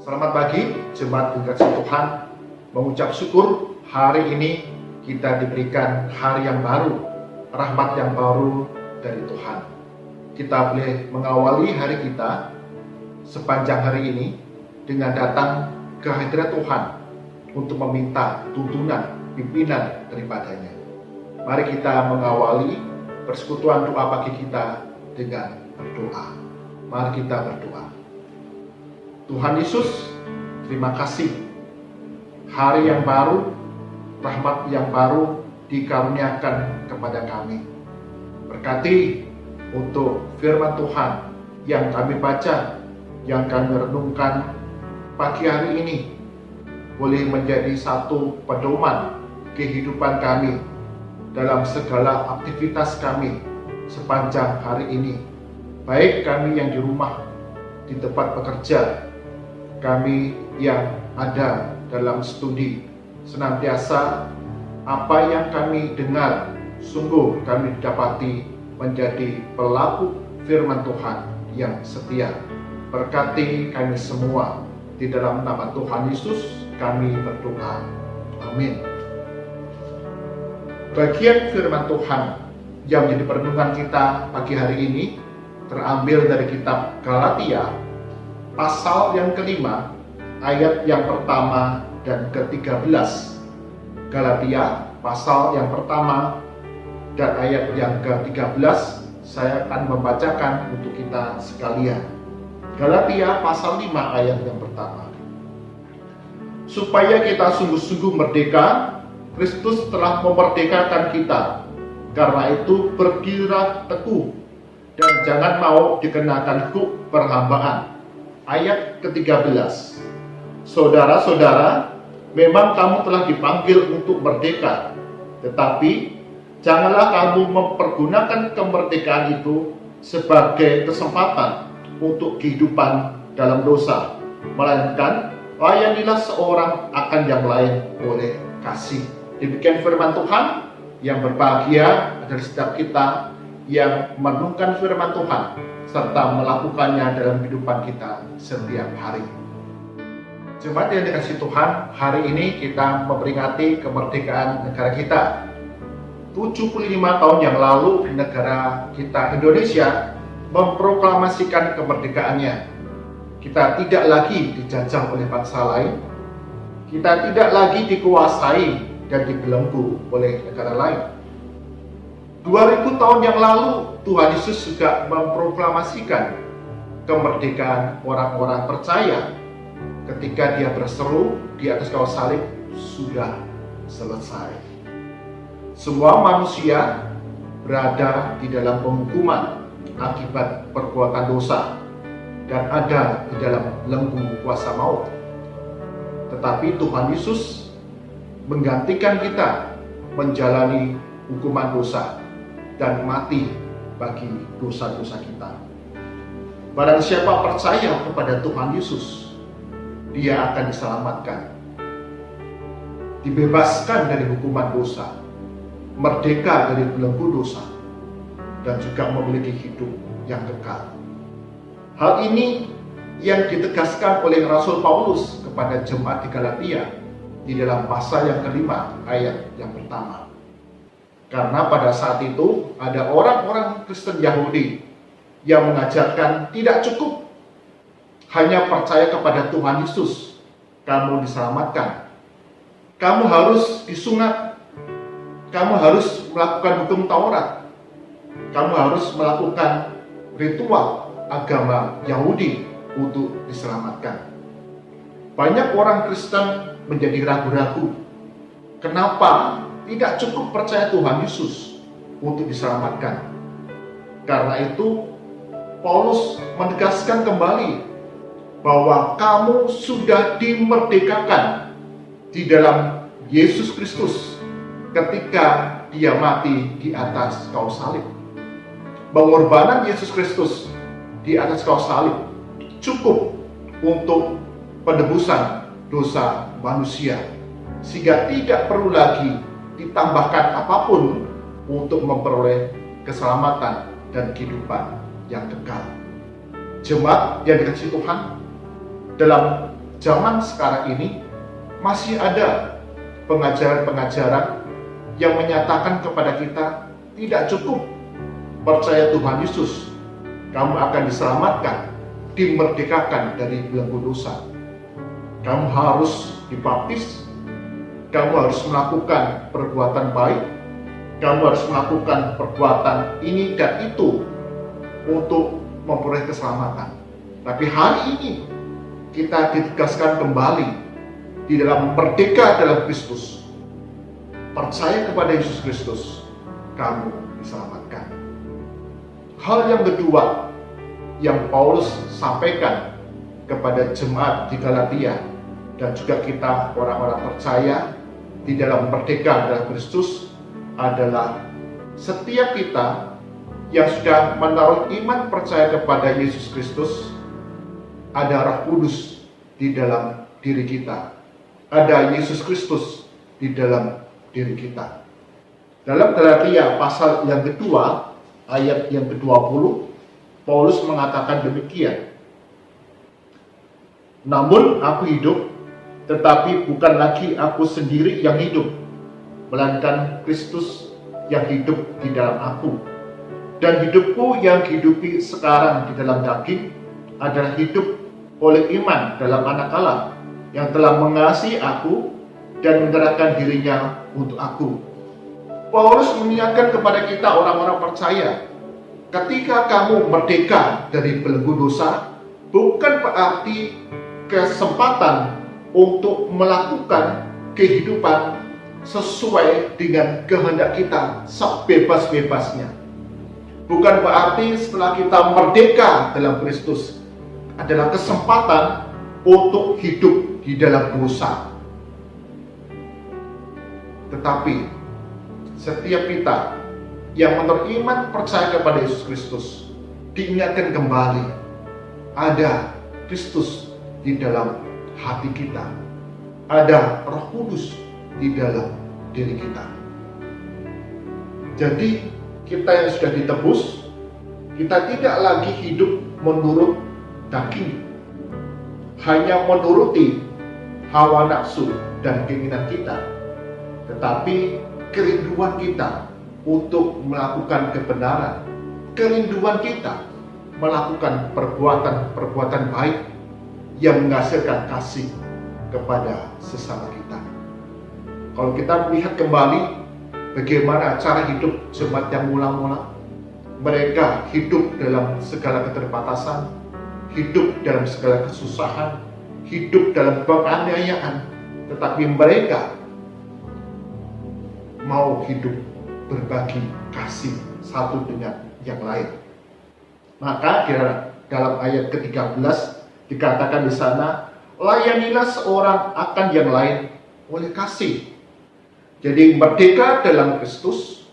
Selamat pagi, jemaat dikasih Tuhan. Mengucap syukur hari ini kita diberikan hari yang baru, rahmat yang baru dari Tuhan. Kita boleh mengawali hari kita sepanjang hari ini dengan datang ke hadirat Tuhan untuk meminta tuntunan, pimpinan daripadanya. Mari kita mengawali persekutuan doa pagi kita dengan berdoa. Mari kita berdoa. Tuhan Yesus, terima kasih. Hari yang baru, rahmat yang baru dikaruniakan kepada kami. Berkati untuk firman Tuhan yang kami baca, yang kami renungkan pagi hari ini, boleh menjadi satu pedoman kehidupan kami dalam segala aktivitas kami sepanjang hari ini. Baik kami yang di rumah, di tempat bekerja, kami yang ada dalam studi, senantiasa apa yang kami dengar sungguh kami dapati menjadi pelaku firman Tuhan yang setia. Berkati kami semua, di dalam nama Tuhan Yesus kami berdoa. Amin. Bagian firman Tuhan yang menjadi perenungan kita pagi hari ini terambil dari kitab Galatia pasal yang kelima, ayat yang pertama dan ke-13. Galatia pasal yang pertama dan ayat yang ke-13 saya akan membacakan untuk kita sekalian. Galatia pasal 5 ayat yang pertama. Supaya kita sungguh-sungguh merdeka, Kristus telah memerdekakan kita. Karena itu berdirilah teguh dan jangan mau dikenakan hukum perhambaan. Ayat ke-13. Saudara-saudara, memang kamu telah dipanggil untuk merdeka, tetapi janganlah kamu mempergunakan kemerdekaan itu sebagai kesempatan untuk kehidupan dalam dosa, melainkan layanilah seorang akan yang lain oleh kasih. Demikian firman Tuhan. Yang berbahagia adalah setiap kita yang merenungkan firman Tuhan serta melakukannya dalam kehidupan kita setiap hari. Jemaat yang dikasihi Tuhan, hari ini kita memperingati kemerdekaan negara kita. 75 tahun yang lalu negara kita Indonesia memproklamasikan kemerdekaannya. Kita tidak lagi dijajah oleh bangsa lain. Kita tidak lagi dikuasai dan dibelenggu oleh negara lain. 2000 tahun yang lalu Tuhan Yesus juga memproklamasikan kemerdekaan orang-orang percaya ketika dia berseru di atas kayu salib, sudah selesai. Semua manusia berada di dalam penghukuman akibat perbuatan dosa dan ada di dalam belenggu kuasa maut. Tetapi Tuhan Yesus menggantikan kita menjalani hukuman dosa dan mati bagi dosa-dosa kita. Barang siapa percaya kepada Tuhan Yesus, dia akan diselamatkan, dibebaskan dari hukuman dosa, merdeka dari belenggu dosa, dan juga memiliki hidup yang kekal. Hal ini yang ditegaskan oleh Rasul Paulus kepada jemaat di Galatia di dalam pasal yang kelima ayat yang pertama. Karena pada saat itu ada orang-orang Kristen Yahudi yang mengajarkan tidak cukup hanya percaya kepada Tuhan Yesus, kamu diselamatkan. Kamu harus disunat. Kamu harus melakukan hukum Taurat. Kamu harus melakukan ritual agama Yahudi untuk diselamatkan. Banyak orang Kristen menjadi ragu-ragu. Kenapa tidak cukup percaya Tuhan Yesus untuk diselamatkan? Karena itu Paulus menegaskan kembali bahwa kamu sudah dimerdekakan di dalam Yesus Kristus ketika dia mati di atas kayu salib. Pengorbanan Yesus Kristus di atas kayu salib cukup untuk penebusan dosa manusia, sehingga tidak perlu lagi ditambahkan apapun untuk memperoleh keselamatan dan kehidupan yang kekal. Jemaat yang dikasihi Tuhan, dalam zaman sekarang ini masih ada pengajaran-pengajaran yang menyatakan kepada kita tidak cukup percaya Tuhan Yesus, kamu akan diselamatkan, dimerdekakan dari belenggu dosa. Kamu harus dibaptis, kamu harus melakukan perbuatan baik, kamu harus melakukan perbuatan ini dan itu untuk memperoleh keselamatan. Tapi hari ini kita ditegaskan kembali di dalam merdeka dalam Kristus. Percaya kepada Yesus Kristus, kamu diselamatkan. Hal yang kedua yang Paulus sampaikan kepada jemaat di Galatia dan juga kita orang-orang percaya di dalam merdeka dalam Kristus adalah setiap kita yang sudah menaruh iman percaya kepada Yesus Kristus, ada Roh Kudus di dalam diri kita, ada Yesus Kristus di dalam diri kita. Dalam Galatia pasal yang kedua, ayat yang ke-20, Paulus mengatakan demikian. Namun aku hidup, tetapi bukan lagi aku sendiri yang hidup, melainkan Kristus yang hidup di dalam aku. Dan hidupku yang hidupi sekarang di dalam daging adalah hidup oleh iman dalam Anak Allah yang telah mengasihi aku dan menyerahkan dirinya untuk aku. Paulus mengingatkan kepada kita orang-orang percaya, ketika kamu merdeka dari belenggu dosa, bukan berarti kesempatan untuk melakukan kehidupan sesuai dengan kehendak kita sebebas-bebasnya. Bukan berarti setelah kita merdeka dalam Kristus adalah kesempatan untuk hidup di dalam dosa. Tetapi setiap kita yang beriman percaya kepada Yesus Kristus diingatkan kembali, ada Kristus di dalam hati kita, ada Roh Kudus di dalam diri kita. Jadi kita yang sudah ditebus, kita tidak lagi hidup menurut daging, hanya menuruti hawa nafsu dan keinginan kita, tetapi kerinduan kita untuk melakukan kebenaran, kerinduan kita melakukan perbuatan-perbuatan baik yang menghasilkan kasih kepada sesama kita. Kalau kita melihat kembali bagaimana cara hidup jemaat yang mula-mula, mereka hidup dalam segala keterbatasan, hidup dalam segala kesusahan, hidup dalam penganiayaan, tetapi mereka mau hidup berbagi kasih satu dengan yang lain. Maka dalam ayat ke-13 dikatakan di sana, layanilah seorang akan yang lain oleh kasih. Jadi merdeka dalam Kristus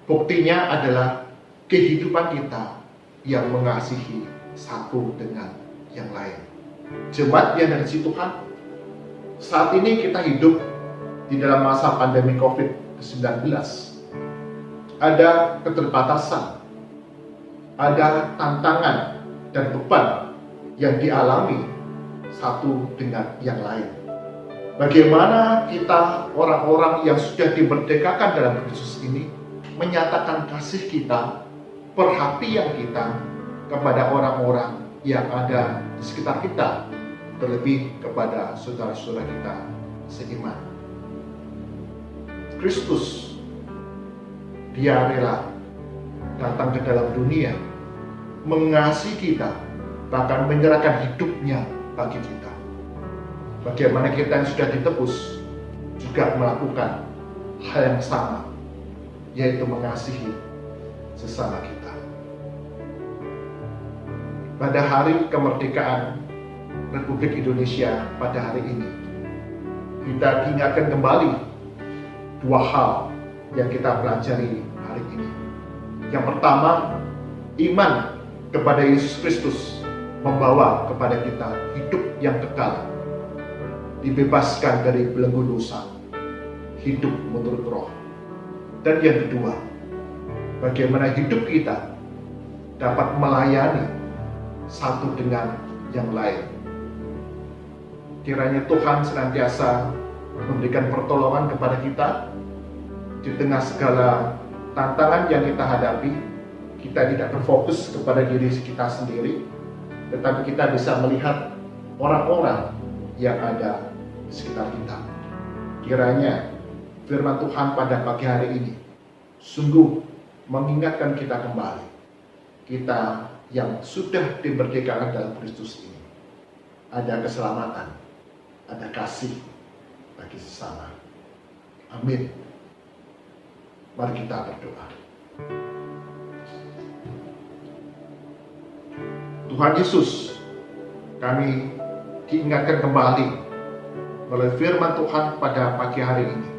buktinya adalah kehidupan kita yang mengasihi satu dengan yang lain. Jemaat yang dari Tuhan, saat ini kita hidup di dalam masa pandemi COVID-19. Ada keterbatasan, ada tantangan dan beban yang dialami satu dengan yang lain. Bagaimana kita orang-orang yang sudah dimerdekakan dalam Kristus ini menyatakan kasih kita, perhatian kita kepada orang-orang yang ada di sekitar kita, terlebih kepada saudara-saudara kita seiman. Kristus, Dia rela datang ke dalam dunia, mengasihi kita, bahkan menyerahkan hidupnya bagi kita. Bagaimana kita yang sudah ditebus juga melakukan hal yang sama, yaitu mengasihi sesama kita. Pada hari kemerdekaan Republik Indonesia pada hari ini, kita diingatkan kembali dua hal yang kita pelajari hari ini. Yang pertama, iman kepada Yesus Kristus membawa kepada kita hidup yang kekal, dibebaskan dari belenggu dosa, hidup menurut Roh. Dan yang kedua, bagaimana hidup kita dapat melayani satu dengan yang lain. Kiranya Tuhan senantiasa memberikan pertolongan kepada kita di tengah segala tantangan yang kita hadapi. Kita tidak berfokus kepada diri kita sendiri, tetapi kita bisa melihat orang-orang yang ada di sekitar kita. Kiranya firman Tuhan pada pagi hari ini sungguh mengingatkan kita kembali, kita yang sudah dimerdekakan dalam Kristus ini, ada keselamatan, ada kasih bagi sesama. Amin. Mari kita berdoa. Tuhan Yesus, kami diingatkan kembali oleh firman Tuhan pada pagi hari ini.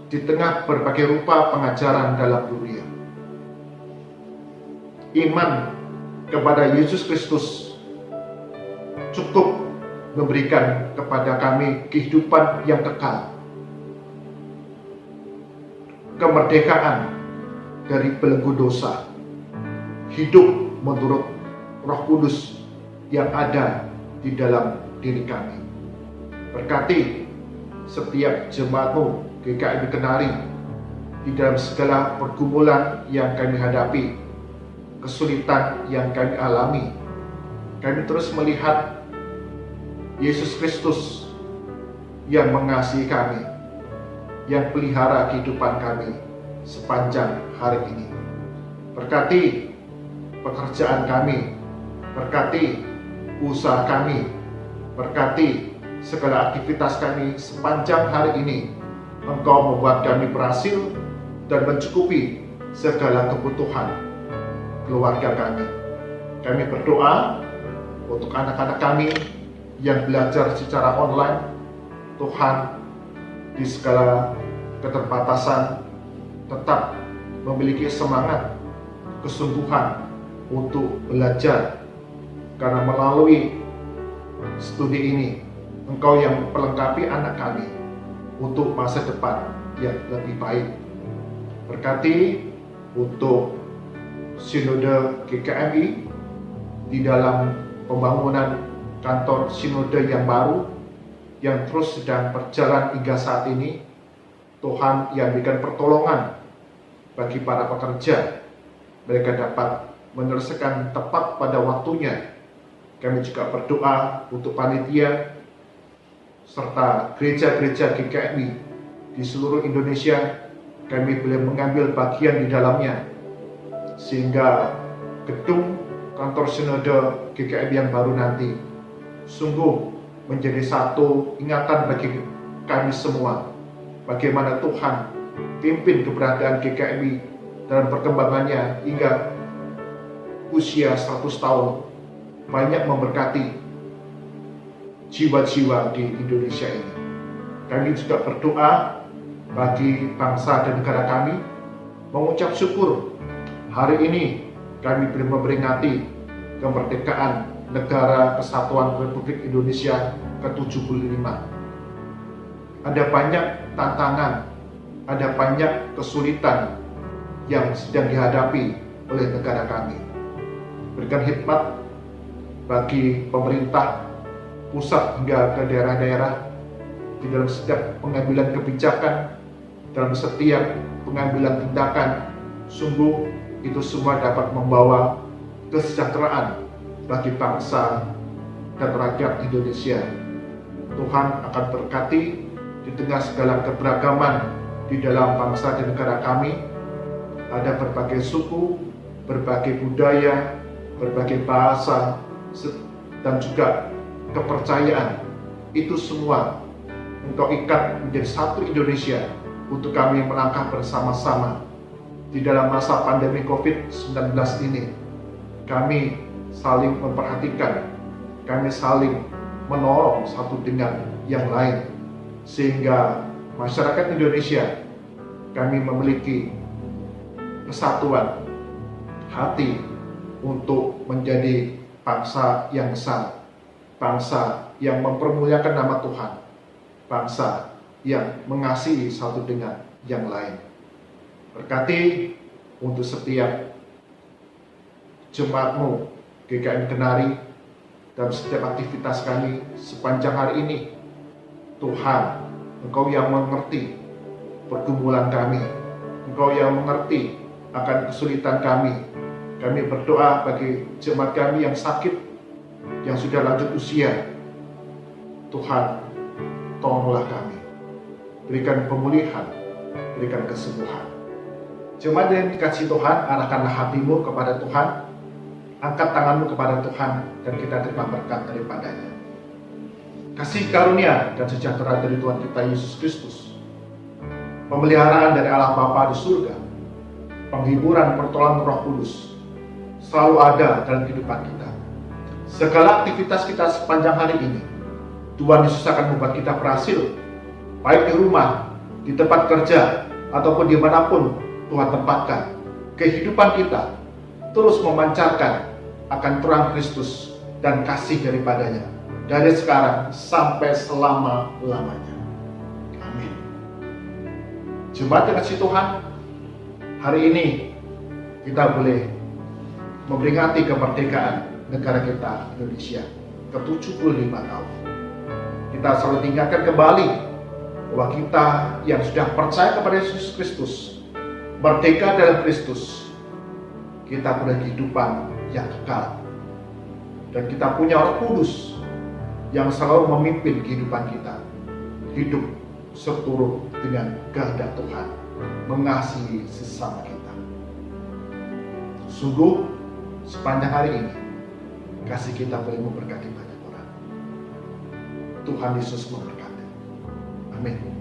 Di tengah berbagai rupa pengajaran dalam dunia, iman kepada Yesus Kristus cukup memberikan kepada kami kehidupan yang kekal, kemerdekaan dari belenggu dosa, hidup menurut Roh Kudus yang ada di dalam diri kami. Berkati setiap jemaat-Mu GKMI Kenari di dalam segala pergumulan yang kami hadapi, kesulitan yang kami alami. Kami terus melihat Yesus Kristus yang mengasihi kami, yang pelihara kehidupan kami sepanjang hari ini. Berkati pekerjaan kami, berkati usaha kami, berkati segala aktivitas kami sepanjang hari ini. Engkau membuat kami berhasil dan mencukupi segala kebutuhan keluarga kami. Kami berdoa untuk anak-anak kami yang belajar secara online. Tuhan, di segala keterbatasan tetap memiliki semangat, kesungguhan untuk belajar, karena melalui studi ini Engkau yang memperlengkapi anak kami untuk masa depan yang lebih baik. Berkati untuk Sinode GKMI di dalam pembangunan kantor sinode yang baru yang terus sedang berjalan hingga saat ini. Tuhan yang berikan pertolongan bagi para pekerja, mereka dapat menyelesaikan tepat pada waktunya. Kami juga berdoa untuk panitia serta gereja-gereja GKMI di seluruh Indonesia. Kami boleh mengambil bagian di dalamnya, sehingga gedung kantor sinode GKMI yang baru nanti sungguh menjadi satu ingatan bagi kami semua, bagaimana Tuhan pimpin keberadaan GKMI dalam perkembangannya hingga usia 100 tahun, banyak memberkati jiwa-jiwa di Indonesia ini. Kami juga berdoa bagi bangsa dan negara kami, mengucap syukur hari ini kami boleh memperingati kemerdekaan Negara Kesatuan Republik Indonesia ke-75. Ada banyak tantangan, ada banyak kesulitan yang sedang dihadapi oleh negara kami. Berikan hikmat bagi pemerintah pusat hingga ke daerah-daerah di dalam setiap pengambilan kebijakan, dalam setiap pengambilan tindakan. Sungguh itu semua dapat membawa kesejahteraan bagi bangsa dan rakyat Indonesia. Tuhan akan berkati di tengah segala keberagaman di dalam bangsa dan negara kami. Ada berbagai suku, berbagai budaya, berbagai bahasa, dan juga kepercayaan. Itu semua Engkau ikat menjadi satu Indonesia untuk kami melangkah bersama-sama di dalam masa pandemi COVID-19 ini. Kami saling memperhatikan, kami saling menolong satu dengan yang lain, sehingga masyarakat Indonesia kami memiliki kesatuan hati untuk menjadi bangsa yang besar, bangsa yang mempermuliakan nama Tuhan, bangsa yang mengasihi satu dengan yang lain. Berkati untuk setiap jemaat-Mu GKMI Kenari dalam setiap aktivitas kami sepanjang hari ini. Tuhan, Engkau yang mengerti pergumulan kami, Engkau yang mengerti akan kesulitan kami. Kami berdoa bagi jemaat kami yang sakit, yang sudah lanjut usia. Tuhan, tolonglah kami, berikan pemulihan, berikan kesembuhan. Jemaat yang dikasihi Tuhan, arahkanlah hatimu kepada Tuhan, angkat tanganmu kepada Tuhan, dan kita terima berkat daripadanya. Kasih karunia dan sejahtera dari Tuhan kita Yesus Kristus, pemeliharaan dari Allah Bapa di surga, penghiburan pertolongan Roh Kudus selalu ada dalam kehidupan kita. Segala aktivitas kita sepanjang hari ini, Tuhan Yesus akan membuat kita berhasil, baik di rumah, di tempat kerja, ataupun dimanapun Tuhan tempatkan. Kehidupan kita terus memancarkan akan terang Kristus dan kasih daripadanya, dari sekarang sampai selama-lamanya. Amin. Jemaat yang kasih Tuhan, hari ini kita boleh memperingati kemerdekaan negara kita Indonesia ke-75 tahun. Kita selalu diingatkan kembali bahwa kita yang sudah percaya kepada Yesus Kristus, merdeka dalam Kristus, kita punya kehidupan yang kekal, dan kita punya Roh Kudus yang selalu memimpin kehidupan kita, hidup seturut dengan kehendak Tuhan, mengasihi sesama kita. Sungguh sepanjang hari ini kasih kita boleh memberkati banyak orang. Tuhan Yesus memberkati. Amin.